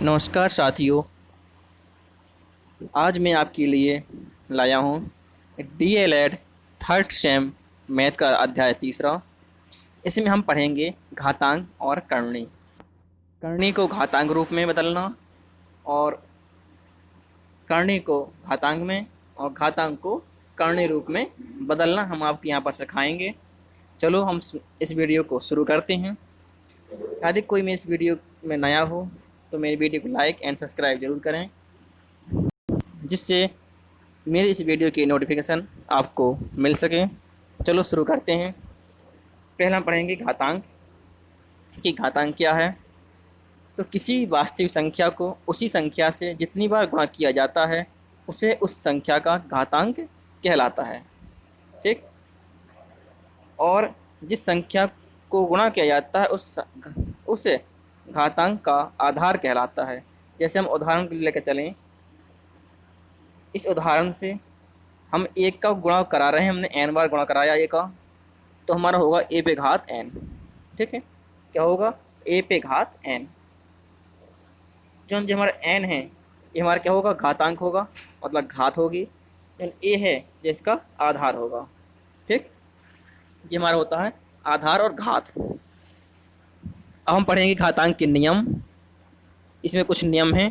नमस्कार साथियों। आज मैं आपके लिए लाया हूँ DLED थर्ड सेम मैथ का अध्याय तीसरा। इसमें हम पढ़ेंगे घातांक और करणी। करणी को घातांक रूप में बदलना और करणी को घातांक में और घातांक को करणी रूप में बदलना हम आपके यहाँ पर सिखाएंगे। चलो हम इस वीडियो को शुरू करते हैं। यदि कोई मेरे इस वीडियो में नया हो तो मेरी वीडियो को लाइक एंड सब्सक्राइब जरूर करें, जिससे मेरी इस वीडियो की नोटिफिकेशन आपको मिल सके। चलो शुरू करते हैं। पहला हम पढ़ेंगे घातांक कि घातांक क्या है। तो किसी वास्तविक संख्या को उसी संख्या से जितनी बार गुणा किया जाता है उसे उस संख्या का घातांक कहलाता है। ठीक। और जिस संख्या को गुणा किया जाता है उसे घातांक का आधार कहलाता है। जैसे हम उदाहरण के लिए लेकर चलें, इस उदाहरण से हम एक का गुणा करा रहे हैं, हमने n बार गुणा कराया ए का, तो हमारा होगा a पे घात n। ठीक है, क्या होगा a पे घात n। जो हमारा n है ये हमारा क्या होगा, घातांक होगा, मतलब घात होगी। जो a है जिसका आधार होगा। ठीक, ये हमारा होता है आधार और घात। अब हम पढ़ेंगे घातांक के नियम। इसमें कुछ नियम हैं,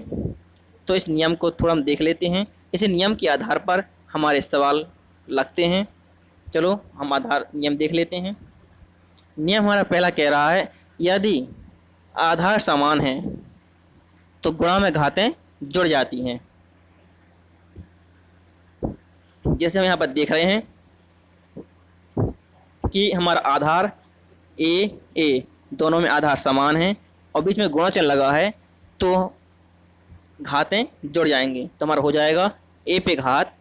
तो इस नियम को थोड़ा हम देख लेते हैं। इस नियम के आधार पर हमारे सवाल लगते हैं। चलो हम आधार नियम देख लेते हैं। नियम हमारा पहला कह रहा है, यदि आधार समान है तो गुणा में घातें जुड़ जाती हैं। जैसे हम यहाँ पर देख रहे हैं कि हमारा आधार ए दोनों में आधार समान है और बीच में गुणा चिन्ह लगा है, तो घातें जुड़ जाएंगी। तो हमारा हो जाएगा a पे घात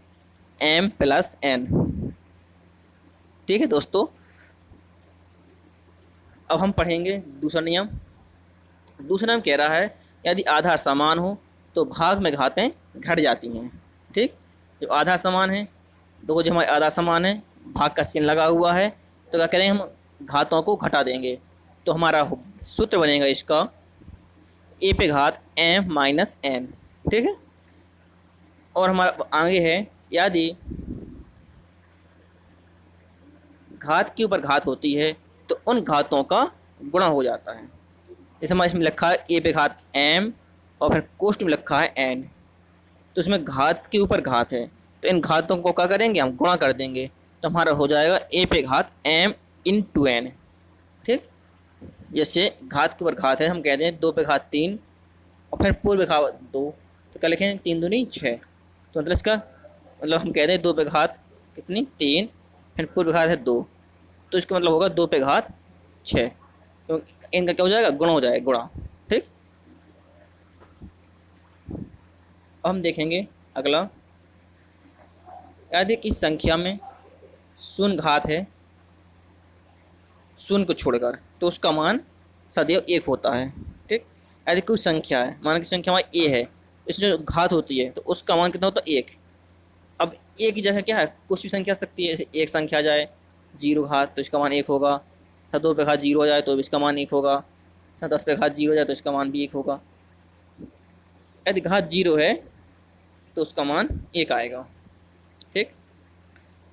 m प्लस n। ठीक है दोस्तों। अब हम पढ़ेंगे दूसरा नियम। दूसरा नियम कह रहा है, यदि आधार समान हो तो भाग में घातें घट जाती हैं। ठीक, जो आधार समान है, दो जो हमारे आधार समान है, भाग का चिन्ह लगा हुआ है, तो क्या करेंगे, हम घातों को घटा देंगे। तो हमारा सूत्र बनेगा इसका a पे घात m माइनस n। ठीक है, और हमारा आगे है, यदि घात के ऊपर घात होती है तो उन घातों का गुणा हो जाता है। जैसे हमारे इसमें लिखा है a पे घात m और फिर कोष्ठ में लिखा है n, तो इसमें घात के ऊपर घात है, तो इन घातों को क्या करेंगे, हम गुणा कर देंगे। तो हमारा हो जाएगा a पे घात m इंटू n। ठीक, जैसे घात के ऊपर घात है, हम कहते हैं 2 पे घात 3 और फिर पूर्व पे घात 2, तो क्या लिखेंगे 3 दूनी 6। तो मतलब इसका मतलब हम कहते हैं 2 पे घात कितनी 3, फिर पूर्व पे घात है 2, तो इसका मतलब होगा 2 पे घात 6। तो इनका क्या हो जाएगा, गुणा हो जाएगा, गुणा। ठीक, अब हम देखेंगे अगला, यदि किस संख्या में शून्य घात है शून्य को छोड़कर, तो उसका मान सदैव 1 होता है। ठीक, यदि कोई संख्या है, मान की संख्या हमारी a है, इसमें जो घात होती है तो उसका मान कितना होता है 1। अब a की जगह क्या है, कुछ भी संख्या आ सकती है। जैसे एक संख्या आ जाए 0 घात तो इसका मान 1 होगा। 2 पे घात 0 हो जाए तो इसका मान 1 होगा। 10 पे घात 0 हो जाए तो इसका मान भी 1 होगा। यदि घात 0 है तो उसका मान 1 आएगा। ठीक,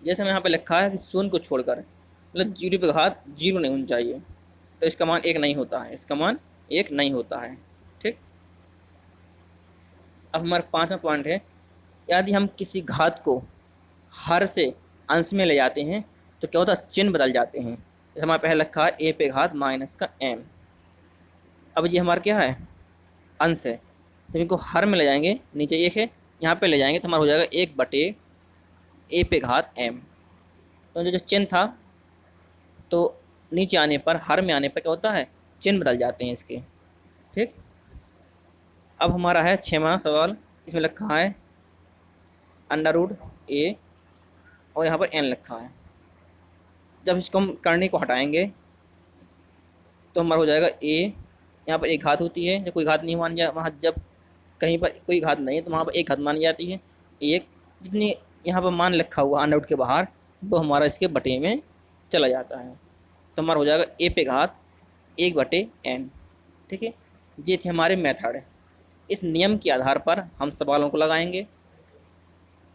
जैसे मैं यहाँ पे लिखा है कि शून्य को छोड़कर, मतलब 0 पे घात 0 नहीं होनी चाहिए, तो इसका मान 1 नहीं होता है, इसका मान 1 नहीं होता है। ठीक, अब हमारा 5वां पॉइंट है, यदि हम किसी घात को हर से अंश में ले जाते हैं तो क्या होता है, चिन्ह बदल जाते हैं। जैसे हमारे पहले लिखा है a पे घात माइनस का m। अब ये हमारा क्या है, अंश है, जब इनको हर में ले जाएंगे, नीचे 1 है, यहाँ पे ले जाएंगे तो हमारा हो जाएगा 1 बटे a पे घात m। तो जो चिन्ह था, तो नीचे आने पर, हर में आने पर क्या होता है, चिन्ह बदल जाते हैं इसके। ठीक, अब हमारा है 6वां सवाल। इसमें लिखा है √a और यहाँ पर n लिखा है। जब इसको हम करने को हटाएंगे तो हमारा हो जाएगा a, यहाँ पर एक घात होती है, जब कोई घात नहीं मान जाए, वहाँ जब कहीं पर कोई घात नहीं है तो वहाँ पर एक घात मानी जाती है। एक जितनी यहाँ पर मान लिखा हुआ √ के बाहर, वो हमारा इसके बटे में चला जाता है। तो हमारा हो जाएगा a पे घात 1 बटे n। ठीक है, ये थे हमारे मेथड। इस नियम के आधार पर हम सवालों को लगाएंगे।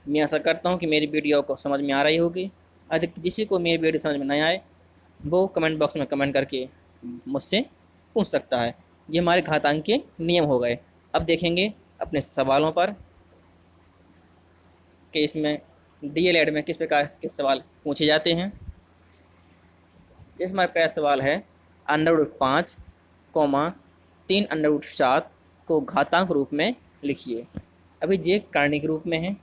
मैं आशा करता हूँ कि मेरी वीडियो को समझ में आ रही होगी। यदि किसी को मेरी वीडियो समझ में नहीं आए वो कमेंट बॉक्स में कमेंट करके मुझसे पूछ सकता है। ये हमारे घातांक के नियम हो गए। अब देखेंगे अपने सवालों पर कि इसमें डीएलएड में किस प्रकार के सवाल पूछे जाते हैं। जैसे हमारा पहला सवाल है √5, 3√7 को घातांक रूप में लिखिए। अभी ये करणिक रूप में है,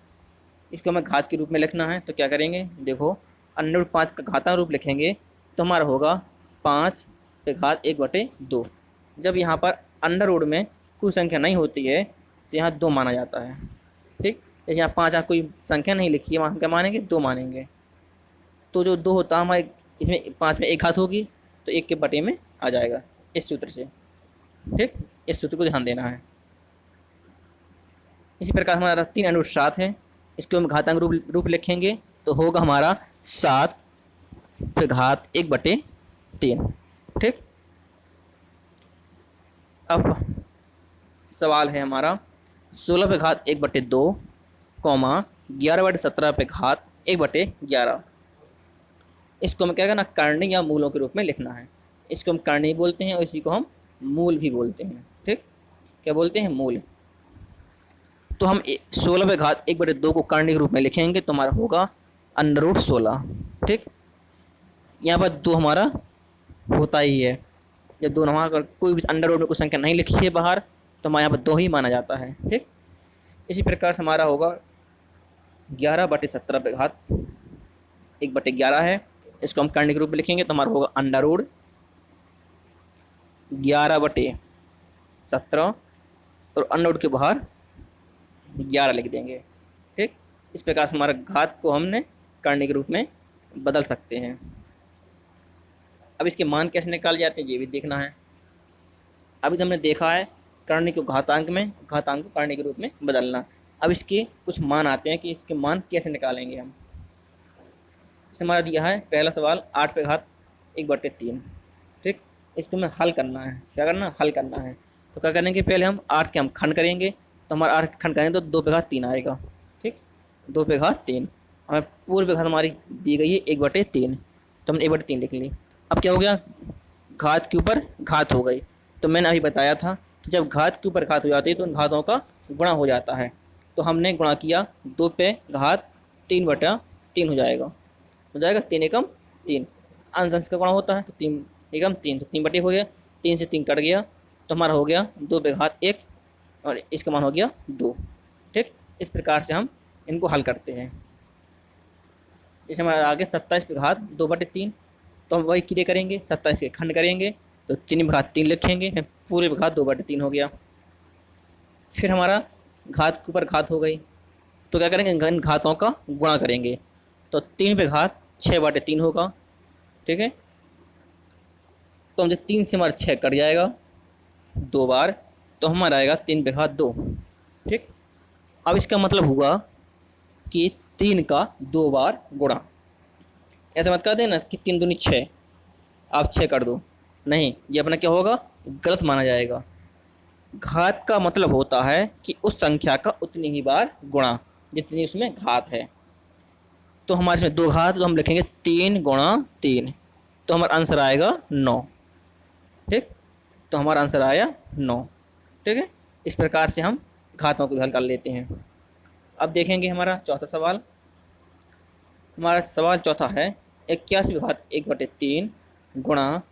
इसको हमें घात के रूप में लिखना है। तो क्या करेंगे, देखो √5 का घातांक रूप लिखेंगे तो हमारा होगा 5/1/2। जब यहाँ पर अंडर रूट में कोई संख्या नहीं होती है तो यहाँ 2 माना जाता है। ठीक, जैसे यहाँ 5 कोई संख्या नहीं लिखी है, वहाँ हम क्या मानेंगे, 2 मानेंगे। तो जो 2 होता है हमारे इसमें 5 में 1 घात होगी तो 1 के बटे में आ जाएगा इस सूत्र से। ठीक, इस सूत्र को ध्यान देना है। इसी प्रकार हमारा 3√7 है, इसको हम घातांक रूप लिखेंगे तो होगा हमारा 7/1/3। ठीक, अब सवाल है हमारा 16/1/2, 11/17/1/11। इसको हमें क्या करना, करणी या मूलों के रूप में लिखना है। इसको हम करणी बोलते हैं और इसी को हम मूल भी बोलते हैं। ठीक, क्या बोलते हैं, मूल। तो हम 16/1/2 को करणी के रूप में लिखेंगे तो हमारा होगा √16। ठीक, यहाँ पर 2 हमारा होता ही है। जब 2 हमारा अगर कोई भी अंडर रूट में कोई संख्या नहीं लिखी है बाहर तो हमारे यहाँ पर 2 ही माना जाता है। ठीक, इसी प्रकार से हमारा होगा 11/17/1/11 है। इसको हम करणी के रूप में लिखेंगे तो हमारा होगा √11/17 और अंडर रूट के बाहर 11 लिख देंगे। ठीक, इस प्रकार से हमारा घात को हमने करणी के रूप में बदल सकते हैं। अब इसके मान कैसे निकाले जाते हैं ये भी देखना है। अभी तो हमने देखा है करणी को घातांक में, घातांक को करणी के रूप में बदलना। अब इसके कुछ मान आते हैं कि इसके मान कैसे निकालेंगे हम। जैसे हमारा दिया है पहला सवाल 8/1/3। ठीक, इसको हमें हल करना है। क्या करना, हल करना है। तो क्या करेंगे, पहले हम 8 के हम खंड करेंगे तो हमारा 8 खंड करेंगे तो 2/3 आएगा। ठीक, 2/3 हमें पूर्व घात हमारी दी गई है 1/3, तो हमने 1/3 लिख ली। अब क्या हो गया, घात के ऊपर घात हो गई। तो मैंने अभी बताया था जब घात के ऊपर घात हो जाती है तो उन घातों का गुणा हो जाता है। तो हमने गुणा किया 2/3/3 हो जाएगा, 3 एकम 3। अंश अंश का गुणा होता है तो 3 एकम 3, तो 3 बटे हो गया, 3 से 3 कट गया तो हमारा हो गया 2/1 और इसका मान हो गया 2। ठीक, इस प्रकार से हम इनको हल करते हैं। जैसे हमारा आगे 27/2/3, तो हम वही क्रिया करेंगे, 27 के खंड करेंगे तो 3/3 लिखेंगे, पूरे घात 2/3 हो गया। फिर हमारा घात के ऊपर घात हो गई तो क्या करेंगे, इन घातों का गुणा करेंगे तो 3/6/3 होगा। ठीक है, तो हम जब 3 से हमारा 6 कट जाएगा 2 बार तो हमारा आएगा 3/2। ठीक, अब इसका मतलब हुआ कि 3 का 2 बार गुणा। ऐसा मत कर देना कि 3 दूनी 6 आप 6 कर दो, नहीं, ये अपना क्या होगा, गलत माना जाएगा। घात का मतलब होता है कि उस संख्या का उतनी ही बार गुणा जितनी उसमें घात है। तो हमारे इसमें 2 घात तो हम लिखेंगे 3 × 3, तो हमारा आंसर आएगा 9। ठीक, तो हमारा आंसर आया 9। ठीक है, इस प्रकार से हम घातों को हल कर लेते हैं। अब देखेंगे हमारा चौथा सवाल। हमारा सवाल चौथा है 81/1/3 गुणा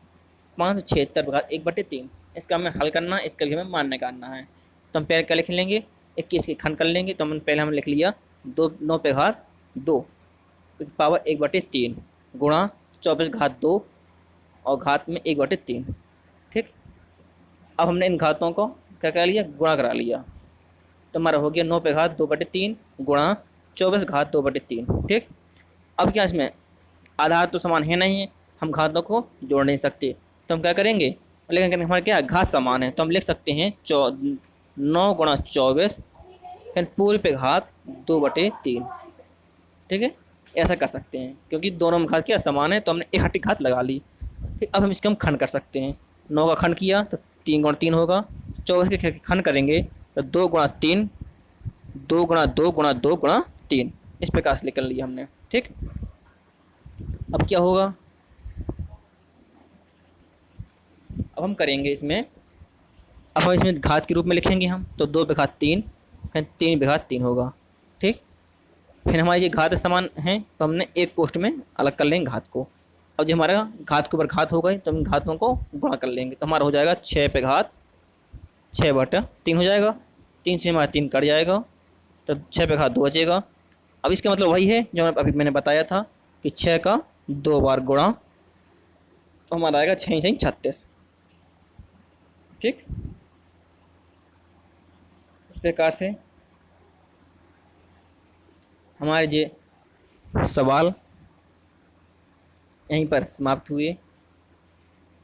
576/1/3। इसका हमें हल करना है, इसका भी हमें मान निकालना है। तो हम पहले क्या लिख लेंगे, 21 के खंड कर लेंगे तो हम पहले लिख लिया 9/2 पावर 1/3 गुणा 24/2 और घात में 1/3। ठीक, अब हमने इन घातों को क्या कर लिया, गुणा करा लिया तो हमारा हो गया 9/2/3 गुणा 24/2/3। ठीक, अब क्या इसमें आधार तो समान है नहीं है, हम घातों को जोड़ नहीं सकते, तो हम क्या करेंगे, लेकिन हमारे क्या घात समान है तो हम लिख सकते हैं 9 × 24 फिर पूरे पे घात 2/3। ठीक है, ऐसा कर सकते हैं क्योंकि दोनों में घात क्या समान है तो हमने इकट्ठी घात लगा ली। ठीक, अब हम इसके हम खंड कर सकते हैं। 9 का खंड किया तो 3 × 3 होगा, 24 के खंड करेंगे तो 2 × 3, 2 × 2 × 2 × 3, इस प्रकार से लिख लिया हमने। ठीक, अब क्या होगा, अब हम करेंगे इसमें, अब हम इसमें घात के रूप में लिखेंगे हम, तो 2 पे घात 3, फिर 3 पे घात 3 होगा। ठीक, फिर हमारी ये घात समान हैं तो हमने एक कोष्ठ में अलग कर लेंगे घात को। अब जो हमारा घात के ऊपर घात हो गई तो हम घातों को गुणा कर लेंगे, तो हमारा हो जाएगा 6 पे घात 6/3 हो जाएगा। 3 से हमारा 3 कट जाएगा, तो 6 पे घात 2 बचेगा। अब इसका मतलब वही है जो अभी मैंने बताया था कि 6 का 2 बार गुणा, तो हमारा आएगा 6 6 36। ठीक, इस प्रकार से हमारे ये सवाल यहीं पर समाप्त हुए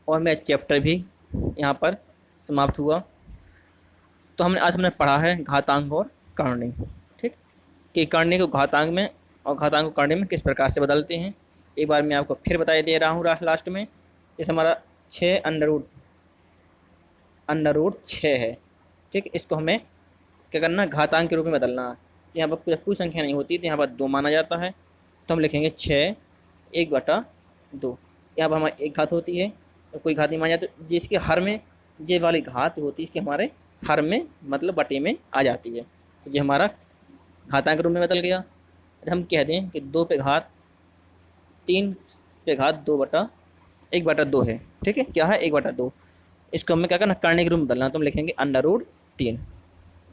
और मेरा चैप्टर भी यहाँ पर समाप्त हुआ। तो हमने पढ़ा है घातांक और करणी। ठीक, कि करणी को घातांक में और घातांक को करणी में किस प्रकार से बदलते हैं। एक बार मैं आपको फिर बता दे रहा हूँ लास्ट में। जैसे हमारा 6 अंडर रूट 6 है। ठीक, इसको हमें क्या करना, घातांक के रूप में बदलना है। यहाँ पर कोई संख्या नहीं होती तो यहाँ पर 2 माना जाता है, तो हम लिखेंगे 6 1/2। यहाँ पर हमारी एक घात होती है और कोई घात नहीं माना जाता, जिसके हर में ये वाली घात होती है इसके हमारे हर में मतलब बटे में आ जाती है, तो ये हमारा घातांक के रूप में बदल गया। हम कह दें कि 2 पे घात 3 पे घात 1/2 है। ठीक है, क्या है 1/2, इसको हमें क्या करना, करने के रूप में बदलना, तो हम लिखेंगे अंडर रूट 3।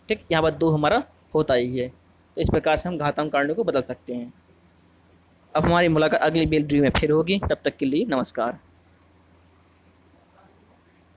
ठीक, यहाँ पर 2 हमारा होता ही है, तो इस प्रकार से हम घातांक करने को बदल सकते हैं। अब हमारी मुलाकात अगली वीडियो में फिर होगी, तब तक के लिए नमस्कार।